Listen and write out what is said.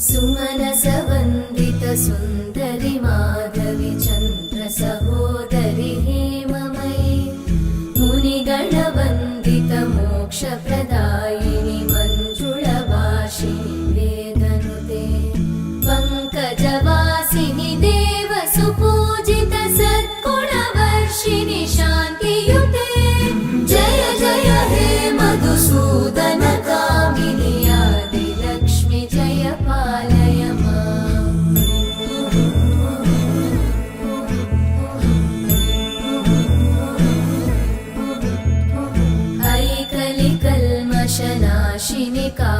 सुमनसवन्दित सुन्दरि माधवि चन्द्र सहोदरि हेममयि मुनिगणवन्दित मोक्षप्रदायिनि मञ्जुळभाषिणि वेदनुते पङ्कजवासिनि देवसुपूजित सद्गुणवर्षिणि शान्तियुते जय जय हे मधुसूदन कामिनि आदिलक्ष्मि जय पालय माम्। ऐकलिकल्मषनाशिनि का